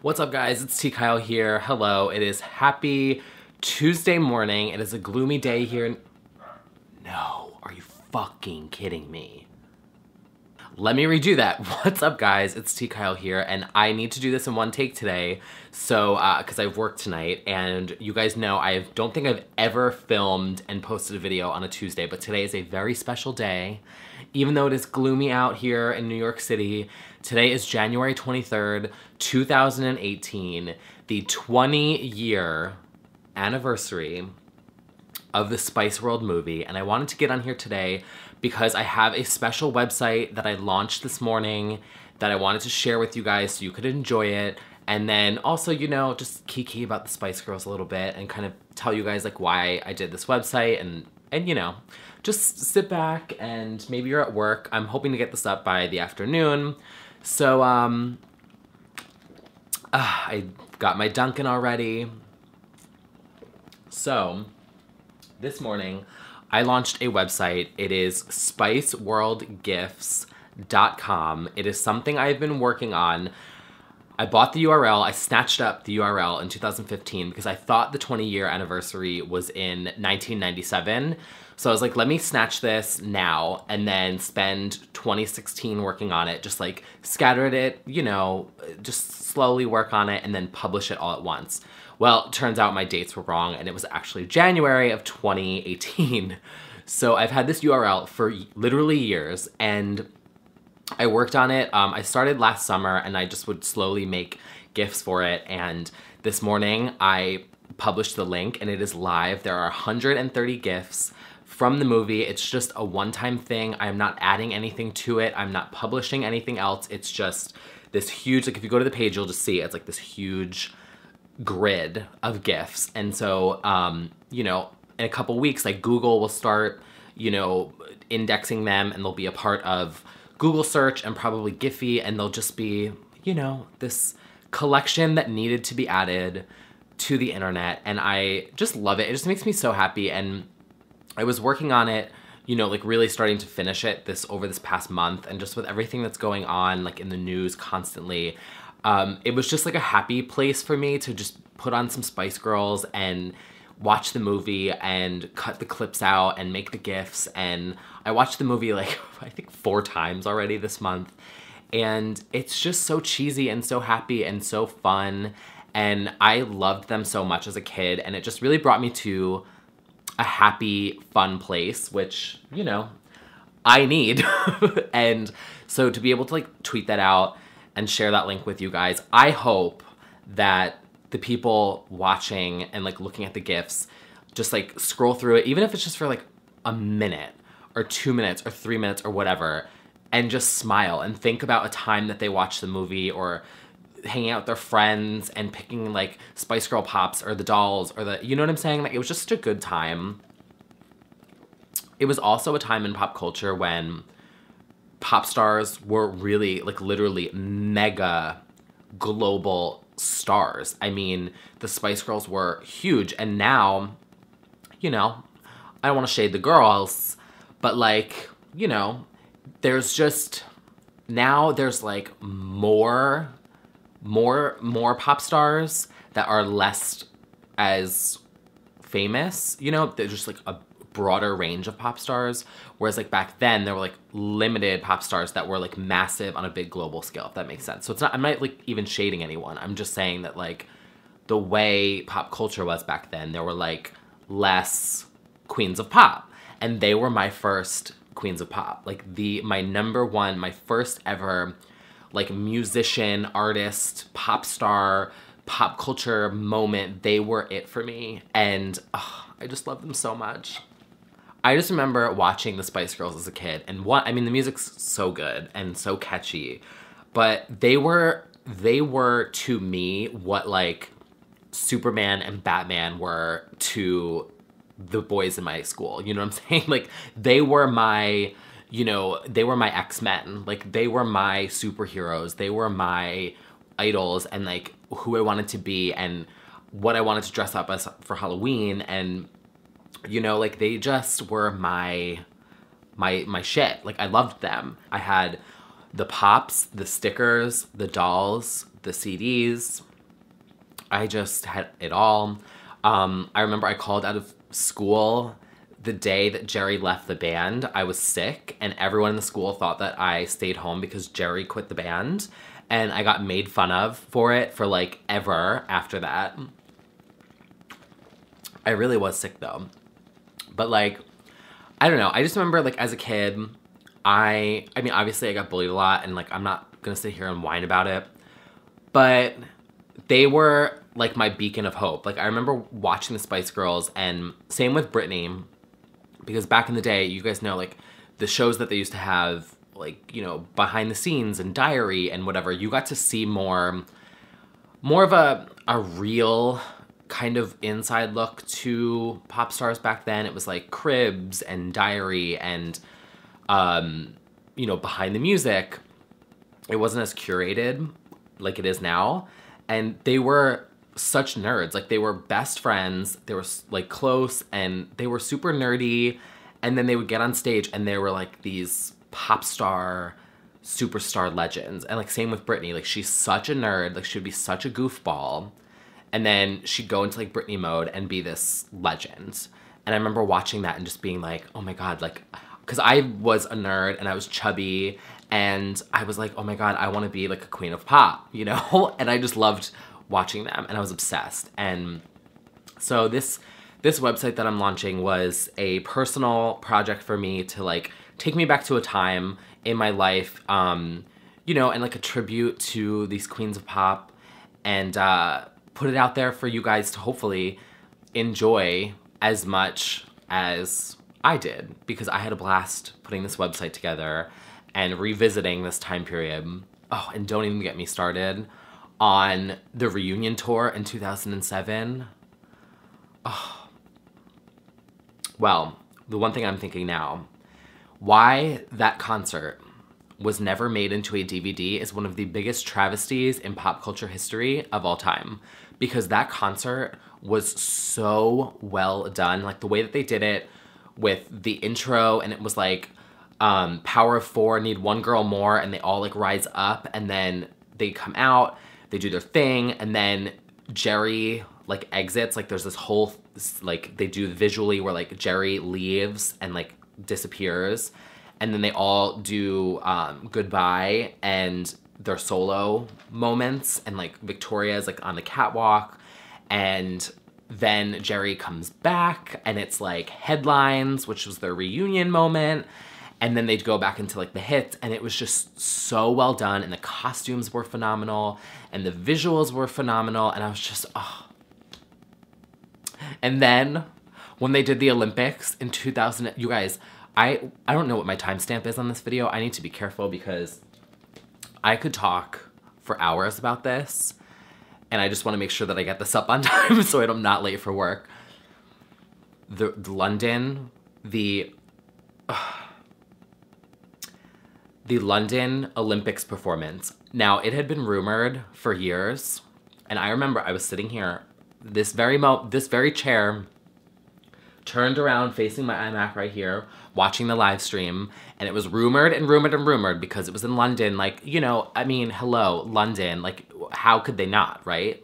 What's up, guys? It's tkyle here. Hello. It is happy Tuesday morning. It is a gloomy day here. No, are you fucking kidding me? Let me redo that. What's up, guys? It's tkyle here, and I need to do this in one take today. So, because I've worked tonight, and you guys know I don't think I've ever filmed and posted a video on a Tuesday, but today is a very special day. Even though it is gloomy out here in New York City, today is January 23rd, 2018, the 20-year anniversary of the Spice World movie, and I wanted to get on here today because I have a special website that I launched this morning that I wanted to share with you guys so you could enjoy it, and then also, you know, just kiki about the Spice Girls a little bit and kind of tell you guys like why I did this website and you know, just sit back and maybe you're at work. I'm hoping to get this up by the afternoon. So, I got my Dunkin' already. So, this morning, I launched a website. It is spiceworldgifts.com. It is something I've been working on. I bought the URL, I snatched up the URL in 2015 because I thought the 20-year anniversary was in 1997. So I was like, let me snatch this now and then spend 2016 working on it, just like scattered it, you know, just slowly work on it and then publish it all at once. Well, it turns out my dates were wrong and it was actually January of 2018. So I've had this URL for literally years and I worked on it. I started last summer and I just would slowly make GIFs for it. And this morning I published the link and it is live. There are 130 GIFs from the movie. It's just a one-time thing. I'm not adding anything to it. I'm not publishing anything else. It's just this huge, like if you go to the page, you'll just see it's like this huge grid of GIFs. And so, you know, in a couple weeks, like Google will start, you know, indexing them and they'll be a part of Google search and probably Giphy, and they'll just be, you know, this collection that needed to be added to the internet. And I just love it. It just makes me so happy. And I was working on it, you know, like really starting to finish it over this past month, and just with everything that's going on, like in the news constantly, it was just like a happy place for me to just put on some Spice Girls and watch the movie and cut the clips out and make the GIFs. And I watched the movie like, I think 4 times already this month. And it's just so cheesy and so happy and so fun. And I loved them so much as a kid. And it just really brought me to a happy, fun place, which, you know, I need. And so to be able to like tweet that out and share that link with you guys, I hope that the people watching and like looking at the GIFs just like scroll through it, even if it's just for like a minute or 2 minutes or 3 minutes or whatever, and just smile and think about a time that they watched the movie or hanging out with their friends and picking like Spice Girl pops or the dolls or the, you know what I'm saying? Like it was just a good time. It was also a time in pop culture when pop stars were really like literally mega global stars. I mean, the Spice Girls were huge, and now, you know, I don't want to shade the girls, but like, you know, there's just, now there's like more pop stars that are less as famous, you know, they're just like a broader range of pop stars, whereas like back then there were like limited pop stars that were like massive on a big global scale, if that makes sense. So it's not, I'm not like even shading anyone, I'm just saying that like the way pop culture was back then, there were like less queens of pop, and they were my first queens of pop, like my number one, my first ever like musician, artist, pop star, pop culture moment. They were it for me, and I just love them so much. I just remember watching the Spice Girls as a kid, and I mean, the music's so good and so catchy, but they were to me what like Superman and Batman were to the boys in my school. You know what I'm saying? Like they were my, you know, they were my X-Men. Like they were my superheroes. They were my idols, and like who I wanted to be and what I wanted to dress up as for Halloween. And you know, like they just were my shit. Like I loved them. I had the pops, the stickers, the dolls, the CDs. I just had it all. I remember I called out of school the day that Jerry left the band. I was sick, and everyone in the school thought that I stayed home because Jerry quit the band, and I got made fun of for it for like ever after that. I really was sick though. But like, I don't know. I just remember like as a kid, I mean, obviously I got bullied a lot, and like I'm not gonna sit here and whine about it, but they were like my beacon of hope. Like I remember watching the Spice Girls, and same with Britney, because back in the day, you guys know, like the shows that they used to have, like, you know, behind the scenes and Diary and whatever, you got to see more of a real kind of inside look to pop stars back then. It was like Cribs and Diary and, you know, Behind the Music. It wasn't as curated like it is now. And they were such nerds. Like they were best friends. They were like close, and they were super nerdy. And then they would get on stage and they were like these pop star, superstar legends. And like same with Britney. Like she's such a nerd. Like she would be such a goofball. And then she'd go into like Britney mode and be this legend. And I remember watching that and just being like, oh my God, like, because I was a nerd and I was chubby, and I was like, oh my God, I want to be like a queen of pop, you know? And I just loved watching them, and I was obsessed. And so this website that I'm launching was a personal project for me to like take me back to a time in my life, you know, and like a tribute to these queens of pop, and put it out there for you guys to hopefully enjoy as much as I did, because I had a blast putting this website together and revisiting this time period. Oh, and don't even get me started on the reunion tour in 2007. Oh. Well, the one thing I'm thinking now, why that concert was never made into a DVD is one of the biggest travesties in pop culture history of all time. Because that concert was so well done. Like the way that they did it with the intro, and it was like, power of four, need one girl more, and they all like rise up, and then they come out, they do their thing, and then Jerry like exits. Like there's this whole, like they do visually where like Jerry leaves and like disappears, and then they all do goodbye and their solo moments, and like Victoria's like on the catwalk, and then Jerry comes back, and it's like Headlines, which was their reunion moment. And then they'd go back into like the hits, and it was just so well done, and the costumes were phenomenal, and the visuals were phenomenal, and I was just, oh. And then when they did the Olympics in 2000, you guys, I don't know what my timestamp is on this video. I need to be careful because I could talk for hours about this, and I just want to make sure that I get this up on time so I'm not late for work. The London Olympics performance. Now, it had been rumored for years, and I remember I was sitting here, this very chair, turned around facing my iMac right here, watching the live stream, and it was rumored and rumored and rumored because it was in London. Like, you know, I mean, hello, London. Like, how could they not, right?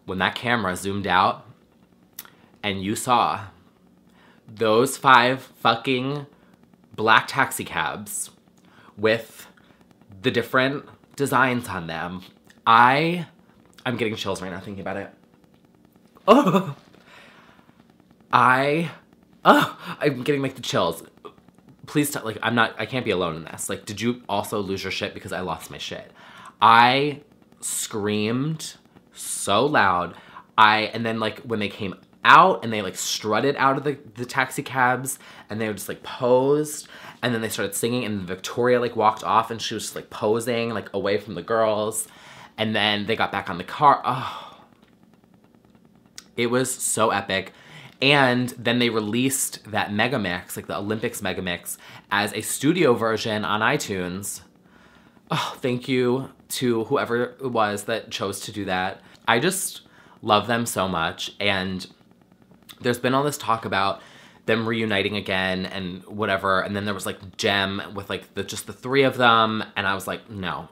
When that camera zoomed out and you saw those 5 fucking black taxi cabs with the different designs on them, I'm getting chills right now thinking about it. Oh, I'm getting like the chills. Please tell, like, I can't be alone in this. Like, did you also lose your shit? Because I lost my shit. I screamed so loud. And then like when they came out and they like strutted out of the taxi cabs, and they were just like posed, and then they started singing, and Victoria like walked off, and she was just like posing like away from the girls, and then they got back on the car. Oh, it was so epic. And then they released that Megamix, like the Olympics Megamix, as a studio version on iTunes. Oh, thank you to whoever it was that chose to do that. I just love them so much. And there's been all this talk about them reuniting again and whatever. And then there was like Gem with like just the three of them. And I was like, no.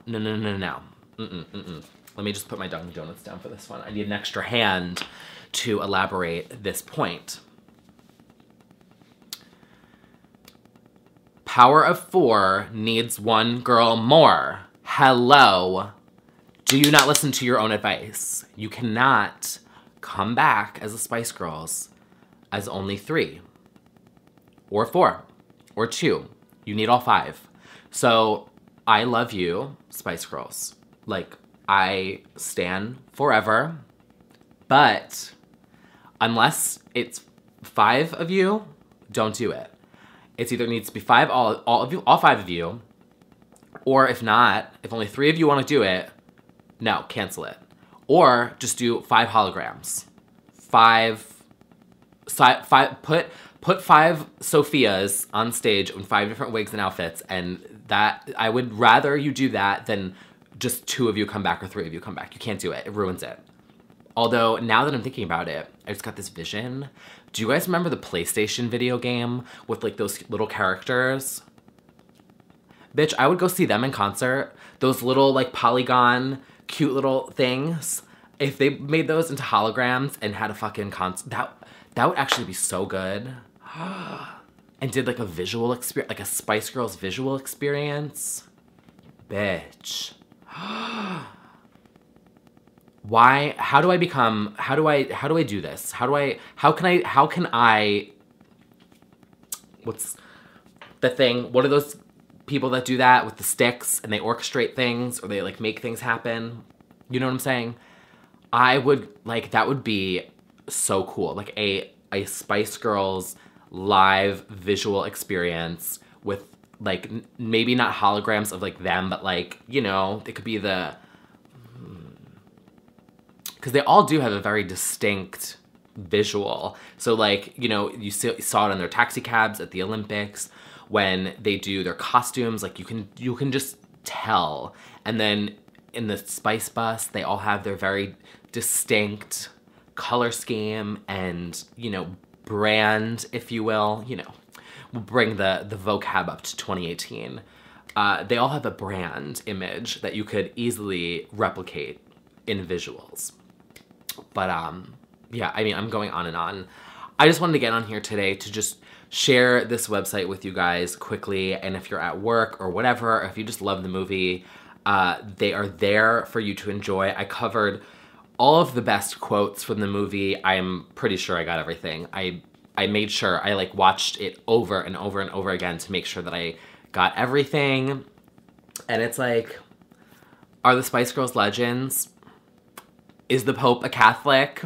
Let me just put my Dunkin' Donuts down for this one. I need an extra hand to elaborate this point. Power of 4 needs one girl more. Hello. Do you not listen to your own advice? You cannot come back as the Spice Girls as only 3 or 4 or 2. You need all 5. So I love you, Spice Girls. Like, I stan forever, but unless it's 5 of you, don't do it. It's either needs to be 5, all 5 of you, or if not, if only 3 of you want to do it, no, cancel it. Or just do 5 holograms. 5, put 5 Sophias on stage in 5 different wigs and outfits, and that, I would rather you do that than just 2 of you come back or 3 of you come back. You can't do it. It ruins it. Although, now that I'm thinking about it, I just got this vision. Do you guys remember the PlayStation video game with, like, those little characters? Bitch, I would go see them in concert. Those little, like, polygon, cute little things. If they made those into holograms and had a fucking concert, that would actually be so good. And did, like, a visual experience, like a Spice Girls visual experience. Bitch. Why, how do I do this? How can I, what's the thing? What are those people that do that with the sticks and they orchestrate things or they like make things happen? You know what I'm saying? I would, like, that would be so cool. Like a Spice Girls live visual experience with like, maybe not holograms of like them, but like, you know, it could be the, because they all do have a very distinct visual. So like, you know, you saw it on their taxi cabs at the Olympics when they do their costumes, like you can just tell. And then in the Spice Bus, they all have their very distinct color scheme and, you know, brand, if you will. You know, we'll bring the vocab up to 2018. They all have a brand image that you could easily replicate in visuals. But yeah, I mean, I'm going on and on. I just wanted to get on here today to just share this website with you guys quickly. And if you're at work or whatever, or if you just love the movie, they are there for you to enjoy. I covered all of the best quotes from the movie. I'm pretty sure I got everything. I made sure I like watched it over and over and over again to make sure that I got everything. And it's like, are the Spice Girls legends? Is the Pope a Catholic?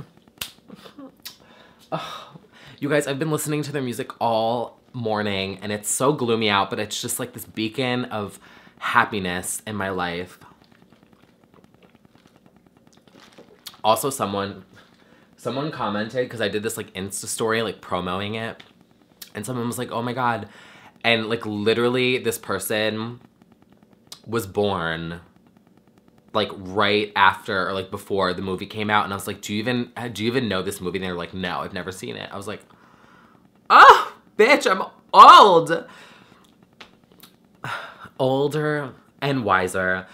Oh, you guys, I've been listening to their music all morning and it's so gloomy out, but it's just like this beacon of happiness in my life. Also, someone commented, because I did this like Insta story, like promoting it, and someone was like, oh my God. And like literally this person was born like right after or like before the movie came out, and I was like, do you even know this movie? And they were like, no, I've never seen it. I was like, oh, bitch, I'm old. Older and wiser.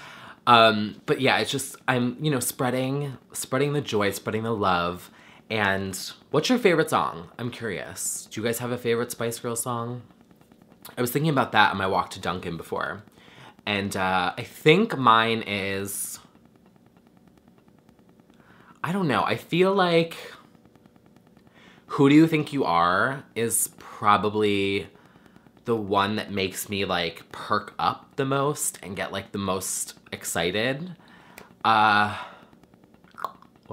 But yeah, it's just, I'm, you know, spreading the joy, spreading the love. And what's your favorite song? I'm curious. Do you guys have a favorite Spice Girls song? I was thinking about that on my walk to Dunkin' before. And I think mine is, I don't know. I feel like Who Do You Think You Are is probably the one that makes me like perk up the most and get like the most excited. What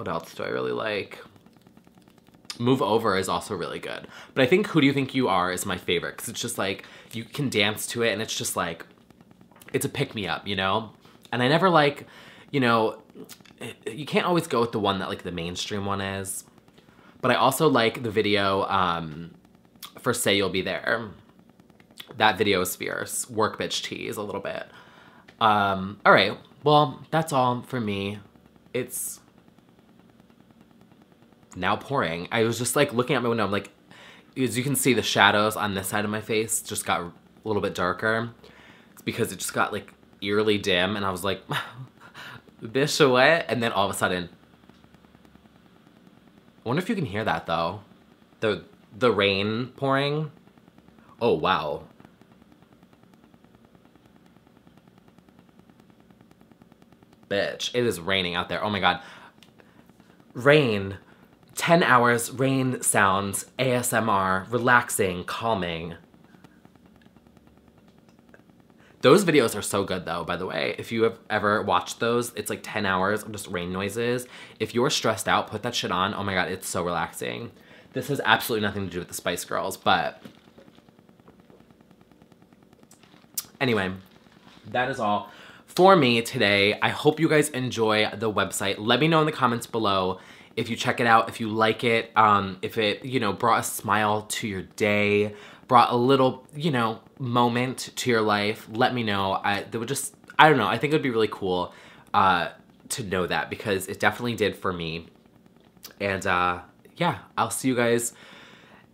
else do I really like? Move Over is also really good. But I think Who Do You Think You Are is my favorite because it's just like, you can dance to it and it's just like, it's a pick-me-up, you know? And I never like, you know, you can't always go with the one that like the mainstream one is. But I also like the video for Say You'll Be There. That video is fierce. Work bitch tease a little bit. All right, well, that's all for me. It's now pouring. I was just like looking out my window. I'm like, as you can see, the shadows on this side of my face just got a little bit darker. It's because it just got like eerily dim, and I was like, bitch, what? And then all of a sudden, I wonder if you can hear that though. The rain pouring. Oh, wow. Bitch, it is raining out there. Oh my God. Rain. 10 hours, rain sounds, ASMR, relaxing, calming. Those videos are so good though, by the way. If you have ever watched those, it's like 10 hours of just rain noises. If you're stressed out, put that shit on. Oh my God, it's so relaxing. This has absolutely nothing to do with the Spice Girls, but anyway, that is all for me today. I hope you guys enjoy the website. Let me know in the comments below if you check it out, if you like it, if it, you know, brought a smile to your day, brought a little, you know, moment to your life. Let me know. I don't know. I think it would be really cool to know that, because it definitely did for me. And yeah, I'll see you guys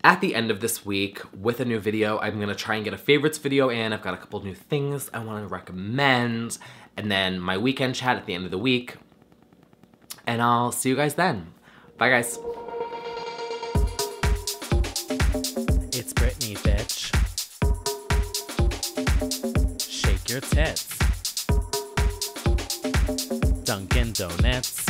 at the end of this week with a new video. I'm gonna try and get a favorites video in. I've got a couple new things I want to recommend, and then my weekend chat at the end of the week. And I'll see you guys then. Bye, guys. It's Britney, bitch. Shake your tits. Dunkin' Donuts.